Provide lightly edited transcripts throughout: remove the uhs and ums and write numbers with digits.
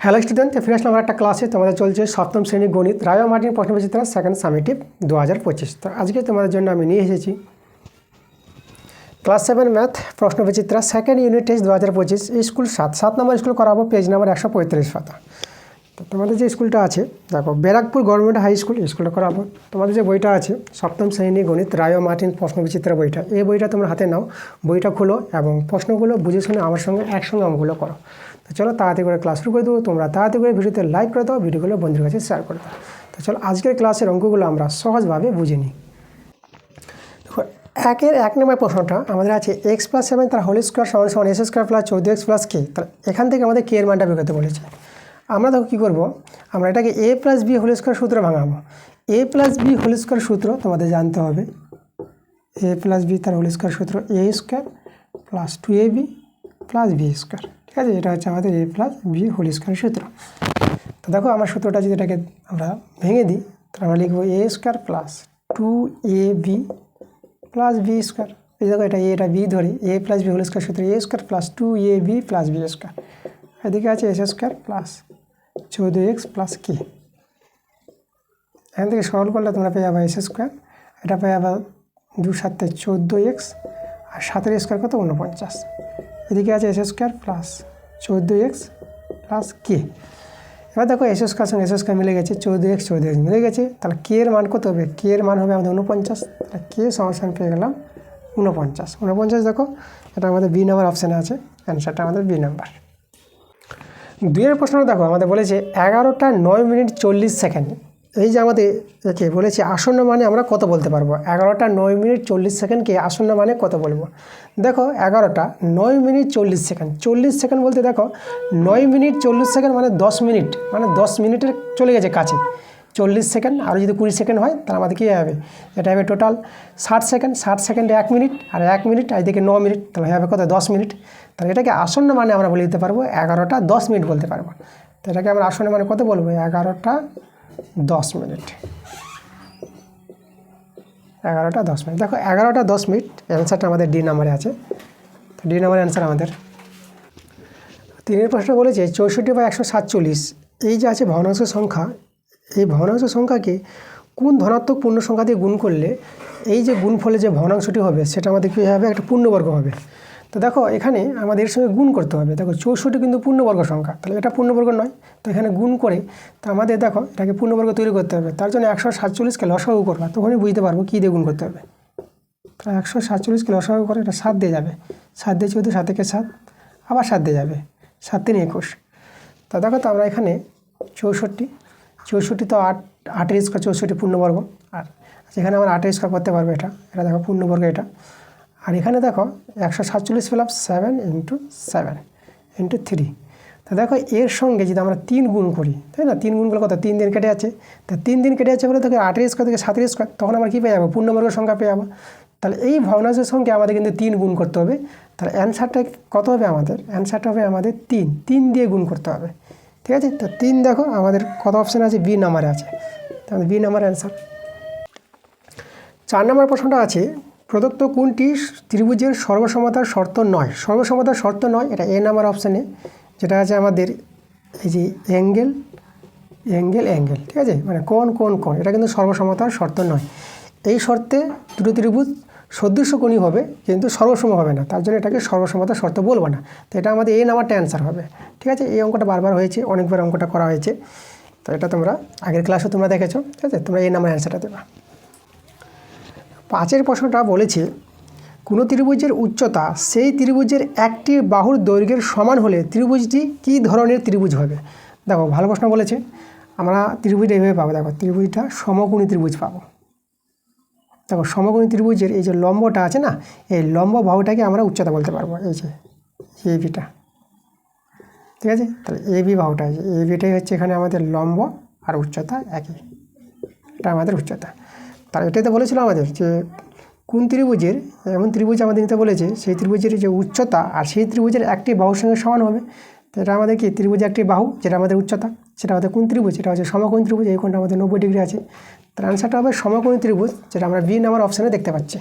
Hello student, ফিরে আসলাম আমার একটা ক্লাসে। তোমাদের চলছে সপ্তম শ্রেণী গণিত, Ray Martin Prashnabichitra second summative 2025। তো আজকে তোমাদের জন্য আমি নিয়ে এসেছি class 7 math Prashnabichitra second unit test 2025, school 7 নম্বর স্কুল করাবো, পেজ নাম্বার 145 পাতা। তো তোমাদের যে স্কুলটা আছে দেখো, ব্যারাকপুর গভর্নমেন্ট হাই স্কুল, স্কুলটা করাবো। তোমাদের যে বইটা আছে সপ্তম শ্রেণী গণিত রায় মার্টিন প্রশ্নবিচিত্রা বইটা, এই বইটা তোমরা হাতে নাও, বইটা খোলো এবং প্রশ্নগুলো বুঝে শুনে আমার সঙ্গে একসঙ্গে অঙ্কগুলো করো। তো চলো তাড়াতাড়ি করে ক্লাস শুরু করে দেবো। তোমরা তাড়াতাড়ি করে ভিডিওতে লাইক করে দাও, ভিডিওগুলো বন্ধুদের কাছে শেয়ার করে দাও। তো চলো আজকের ক্লাসের অঙ্কগুলো আমরা সহজভাবে বুঝে নিই। দেখো, 1 নম্বর প্রশ্নটা আমাদের আছে x+7 তার হোল স্কোয়ার সমান সমান s² + 14x + k। তাহলে এখান থেকে আমাদের k এর মানটা বের করতে বলেছে। আমরা দেখো কী করবো, আমরা এটাকে a + b হোল স্কোয়ার সূত্রে ভাঙাবো। a + b হোল স্কোয়ার সূত্র তোমাদের জানতে হবে। a + b তার হোল স্কোয়ার সূত্র a² + 2ab + b²। ঠিক আছে, এটা হচ্ছে আমাদের a + b হোল স্কোয়ার সূত্র। তো দেখো আমার সূত্রটা যদি এটাকে আমরা ভেঙে দিই, তাহলে আমরা লিখবো a² + 2ab + b²। এই দেখো এটা a, এটা b ধরি, a + b হোল স্কোয়ার সূত্র a² + 2ab + b²। এদিকে আছে s² + 14x + k। এখান থেকে সরল করলে তোমরা পেয়ে যাবে s², এটা পেয়ে যাবে 2 × 7 = 14x, আর 7² কত 49। এদিকে আছে s² + 14x + k। এবার দেখো s² সঙ্গে s² মিলে গেছে, 14x মিলে গেছে। তাহলে k এর মান কত হবে? k এর মান হবে আমাদের 49। তাহলে k সমান পেয়ে গেলাম 49। দেখো এটা আমাদের বি নাম্বার অপশানে আছে, অ্যান্সারটা আমাদের বি নাম্বার। 2 প্রশ্নটা দেখো আমাদের বলেছে 11টা 9 মিনিট 40 সেকেন্ড। এই যে আমাদের একে বলেছে আসন্ন মানে আমরা কত বলতে পারবো? 11টা 9 মিনিট 40 সেকেন্ডকে আসন্ন মানে কত বলবো? দেখো 11টা 9 মিনিট 40 সেকেন্ড, 40 সেকেন্ড বলতে দেখো 9 মিনিট 40 সেকেন্ড মানে 10 মিনিট, মানে 10 মিনিটের চলে গেছে কাছে। 40 সেকেন্ড আর যদি 20 সেকেন্ড হয় তাহলে আমাদের কী হবে? এটা হবে টোটাল 60 সেকেন্ড, 60 সেকেন্ডে 1 মিনিট, আর 1 মিনিট আর এদিকে 9 মিনিট, তাহলে হবে কত? 10 মিনিট। তাহলে এটাকে আসন্ন মানে আমরা বলে দিতে পারবো 11টা 10 মিনিট বলতে পারবো। তো এটাকে আমরা আসন্ন মানে কত বলবো? 11টা 10 মিনিট। 11টা 10 মিনিট। দেখো 11টা 10 মিনিট, অ্যান্সারটা আমাদের ডি নাম্বারে আছে। তো ডি নাম্বার অ্যান্সার আমাদের। 3 প্রশ্ন বলেছে 64/147, এই যে আছে ভগ্নাংশ সংখ্যা, এই ভগ্নাংশ সংখ্যাকে কোন ধনাত্মক পূর্ণ সংখ্যা দিয়ে গুণ করলে এই যে গুণফলে যে ভগ্নাংশটি হবে সেটা আমাদের কী হবে? একটা পূর্ণবর্গ হবে। তো দেখো এখানে আমাদের এর সঙ্গে গুণ করতে হবে। দেখো 64 কিন্তু পূর্ণবর্গ সংখ্যা, তাহলে এটা পূর্ণবর্গ নয়। তো এখানে গুণ করে তো আমাদের দেখো এটাকে পূর্ণবর্গ তৈরি করতে হবে। তার জন্য 147কে লসাগু করবা, তখনই বুঝতে পারবো কী দিয়ে গুণ করতে হবে। তো 147কে লসাগু করে এটা 7 দিয়ে যাবে, 7 দিয়ে 14, 7 থেকে 7, আবার 7 দিয়ে যাবে, 7 3 21। তা দেখো তো আমরা এখানে 64 তো 8 স্কোয়ার, 64 পূর্ণবর্গ, আর এখানে আমরা 8 স্কোয়ার করতে পারবো। এটা দেখো পূর্ণবর্গ এটা। আর এখানে দেখো 147 পেলাম 7 × 7 × 3। তো দেখো এর সঙ্গে যদি আমরা 3 গুণ করি, তাই না? 3 গুণ করলে কত? 3 দিন কেটে যাচ্ছে। তা 3 দিন কেটে যাচ্ছে বলে দেখো 8 স্কোয়ার থেকে 7 স্কোয়ার, তখন আমরা কী পেয়ে যাবো? পূর্ণবর্গ সংখ্যা পেয়ে যাবো। তাহলে এই ভগ্নাংশের সঙ্গে আমাদের কিন্তু 3 গুণ করতে হবে। তাহলে অ্যান্সারটা কত হবে আমাদের? অ্যান্সারটা হবে আমাদের 3 দিয়ে গুণ করতে হবে। ঠিক আছে, তো 3 দেখো আমাদের কত অপশান আছে? বি নাম্বারে আছে, তাহলে বি নাম্বার অ্যান্সার। 4 নম্বর প্রশ্নটা আছে প্রদত্ত কোনটি ত্রিভুজের সর্বসমতার শর্ত নয়? সর্বসমতার শর্ত নয়, এটা এ নাম্বার অপশানে, যেটা আছে আমাদের এই যে অ্যাঙ্গেল। ঠিক আছে, মানে কোণ, এটা কিন্তু সর্বসমতার শর্ত নয়। এই শর্তে দুটো ত্রিভুজ সদৃশ্যকোণী হবে কিন্তু সর্বসম হবে না, তার জন্য এটাকে সর্বসমতার শর্ত বলবো না। তো এটা আমাদের এ নাম্বারটা অ্যান্সার হবে। ঠিক আছে, এই অঙ্কটা বারবার হয়েছে, অনেকবার অঙ্কটা করা হয়েছে। তো এটা তোমরা আগের ক্লাসে তোমরা দেখেছো। ঠিক আছে, তোমরা এ নাম্বার অ্যান্সারটা দেবা। 5 প্রশ্নটা বলেছে কোনো ত্রিভুজের উচ্চতা সেই ত্রিভুজের একটি বাহুর দৈর্ঘ্যের সমান হলে ত্রিভুজটি কী ধরনের ত্রিভুজ হবে? দেখো ভালো প্রশ্ন বলেছে। আমরা ত্রিভুজটা এইভাবে পাবো, দেখো ত্রিভুজটা সমকোণী ত্রিভুজ পাবো। দেখো সমকোণী ত্রিভুজের এই যে লম্বটা আছে না, এই লম্ব বাহুটাকে আমরা উচ্চতা বলতে পারবো, এই যে এবিটা। ঠিক আছে, তাহলে এবি বাহুটা, এবিটাই হচ্ছে এখানে আমাদের লম্ব, আর উচ্চতা একই, এটা আমাদের উচ্চতা। তাহলে এটাই তো বলেছিল আমাদের যে কোন ত্রিভুজের, এমন ত্রিভুজ আমাদের নিতে বলেছে সেই ত্রিভুজের যে উচ্চতা আর সেই ত্রিভুজের একটি বাহুর সঙ্গে সমান হবে। তো এটা আমাদের কি? ত্রিভুজের একটি বাহু, যেটা আমাদের উচ্চতা, সেটা আমাদের কোন ত্রিভুজ? এটা হচ্ছে সমকোণী ত্রিভুজ, এই কোণটা আমাদের 90 ডিগ্রি আছে। তার আনসারটা হবে সমকোণী ত্রিভুজ, যেটা আমরা বি নাম্বার অপশানে দেখতে পাচ্ছি।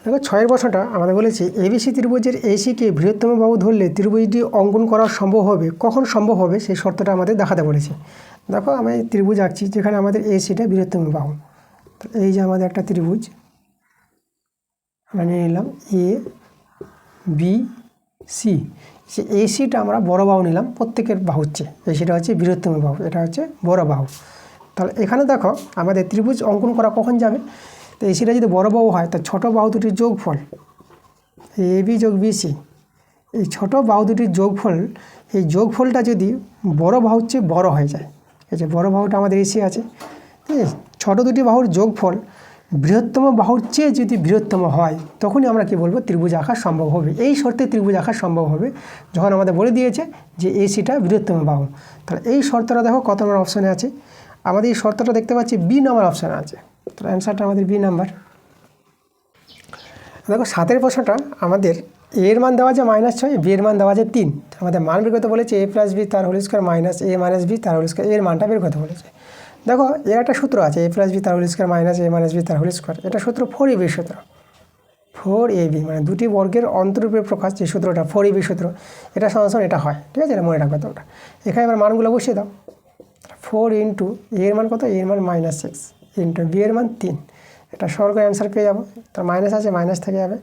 দেখো 6 প্রশ্নটা আমাদের বলেছে এবিসি ত্রিভুজের এসিকে বৃহত্তম বাহু ধরলে ত্রিভুজটি অঙ্কন করা সম্ভব হবে, কখন সম্ভব হবে সেই শর্তটা আমাদের দেখাতে বলেছে। দেখো আমি ত্রিভুজ আঁকছি যেখানে আমাদের এসিটা বৃহত্তম বাহু। তো এই যে আমাদের একটা ত্রিভুজ আমরা নিয়ে নিলাম এ বি সি, সে এসিটা আমরা বড় বাহু নিলাম, প্রত্যেকের বাহু হচ্ছে এসিটা হচ্ছে বৃহত্তম বাহু, এটা হচ্ছে বড় বাহু। তাহলে এখানে দেখো আমাদের ত্রিভুজ অঙ্কন করা কখন যাবে, তো এসিটা যদি বড় বাহু হয় তা ছোটো বাহু দুটির যোগফল এ বি যোগ বিসি, এই ছোটো বাহু দুটির যোগফল, এই যোগফলটা যদি বড় বাহুর চেয়ে বড় হয়ে যায়, এই যে বড় বাহুটা আমাদের এসি আছে, ঠিক আছে, ছোটো দুটি বাহুর যোগফল বৃহত্তম বাহুর চেয়ে যদি বৃহত্তম হয় তখনই আমরা কি বলবো ত্রিভুজ আঁকা সম্ভব হবে। এই শর্তে ত্রিভুজ আঁকা সম্ভব হবে যখন আমাদের বলে দিয়েছে যে এসিটা বৃহত্তম বাহু। তাহলে এই শর্তটা দেখো কত নম্বর অপশানে আছে, আমাদের এই শর্তটা দেখতে পাচ্ছি বি নম্বর অপশানে আছে। তো অ্যান্সারটা আমাদের বি নাম্বার। দেখো 7 প্রশ্নটা আমাদের এর মান দেওয়া আছে -6, বি এর মান দেওয়া আছে 3, আমাদের মান বের করতে বলেছে a + b তার whole square minus a - b তার হোল স্কোয়ার, এর মানটা বের করতে বলেছে। দেখো এর একটা সূত্র আছে a + b তার whole square minus a - b তার হোল স্কোয়ার, এটা সূত্র 4ab সূত্র, 4ab মানে দুটি বর্গের অন্তরূপের প্রকাশ যে সূত্রটা 4ab সূত্র, এটা সমান এটা হয়, ঠিক আছে, এটা মনে রাখবে তোমরা। এখানে এবার মানগুলো বসিয়ে দাও, 4 ইন্টু এর মান কত, এর মান -6 ইন্টু বি এর মান 3, এটা সরল করে অ্যান্সার পেয়ে যাবো। তার মাইনাস আছে, মাইনাস থেকে যাবে।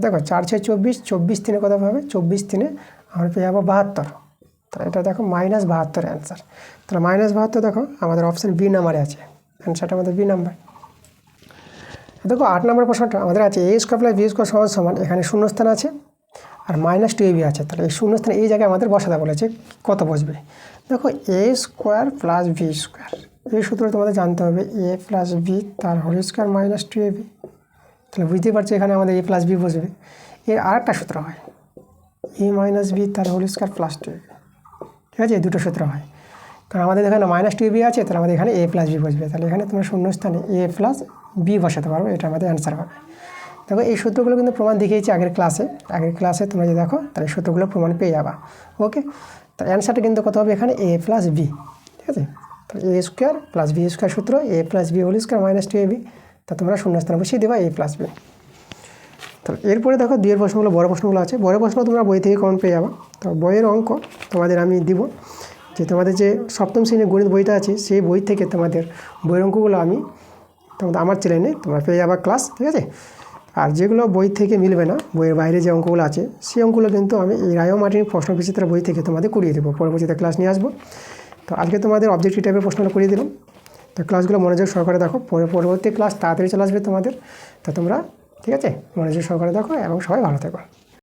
দেখো 4 × 6 = 24, 24 3 কত হবে, 24 3 আমরা পেয়ে যাবো 72। তাহলে এটা দেখো -72 অ্যান্সার। তাহলে -72 দেখো আমাদের অপশান বি নাম্বারে আছে, অ্যান্সারটা আমাদের বি নাম্বার। দেখো 8 নম্বর প্রশ্নটা আমাদের আছে a² + b² সমান এখানে শূন্যস্থান আছে আর -2ab আছে। তাহলে এই শূন্যস্থান এই জায়গায় আমাদের বসাতে বলেছে, কত বসবে। দেখো a² + b², এই সূত্র তোমাদের জানতে হবে a + b তার হোল স্কোয়ার -2ab। তাহলে বুঝতেই পারছি এখানে আমাদের a + b বসবে। এর আরেকটা সূত্র হয় a - b তার হোল স্কোয়ার +2ab, ঠিক আছে, দুটো সূত্র হয়। কারণ আমাদের এখানে -2ab আছে, তাহলে আমাদের এখানে a + b বসবে। তাহলে এখানে তোমরা শূন্যস্থানে a + b বসাতে পারবে, এটা আমাদের অ্যান্সার হবে। দেখো এই সূত্রগুলো কিন্তু প্রমাণ দেখিয়েছি আগের ক্লাসে তোমরা যদি দেখো তাহলে সূত্রগুলো প্রমাণ পেয়ে যাবা। ওকে, তাহলে অ্যান্সারটা কিন্তু কত হবে এখানে a + b, ঠিক আছে। তাহলে a² + b² সূত্র a + b whole square -2ab, তা তোমরা শূন্যস্থানে বসিয়ে দেবা a + b। তাহলে এরপরে দেখো দুইয়ের প্রশ্নগুলো বড় প্রশ্নগুলো আছে, বড় প্রশ্ন তোমরা বই থেকে কমন পেয়ে যাবা। তো বইয়ের অঙ্ক তোমাদের আমি দিব, যে তোমাদের যে সপ্তম শ্রেণীর গণিত বইটা আছে সেই বই থেকে তোমাদের বইয়ের অঙ্কগুলো আমি তোমাদের আমার চ্যানেলে তোমরা পেয়ে যাবা ক্লাস, ঠিক আছে। আর যেগুলো বই থেকে মিলবে না, বইয়ের বাইরে যে অঙ্কগুলো আছে সেই অঙ্কগুলো কিন্তু আমি এই রায় মার্টিন প্রশ্ন বিচিত্র বই থেকে তোমাদের করিয়ে দেবো, পরবর্তীতে ক্লাস নিয়ে আসবো। তো আজকে তোমাদের অবজেক্টিভ টাইপের প্রশ্নগুলো করিয়ে দিলাম। তো ক্লাসগুলো মনোযোগ সহকারে দেখো, পরবর্তী ক্লাস তাড়াতাড়ি চলে আসবে তোমাদের। তো তোমরা, ঠিক আছে, মনোযোগ সহকারে দেখো এবং সবাই ভালো থেকো।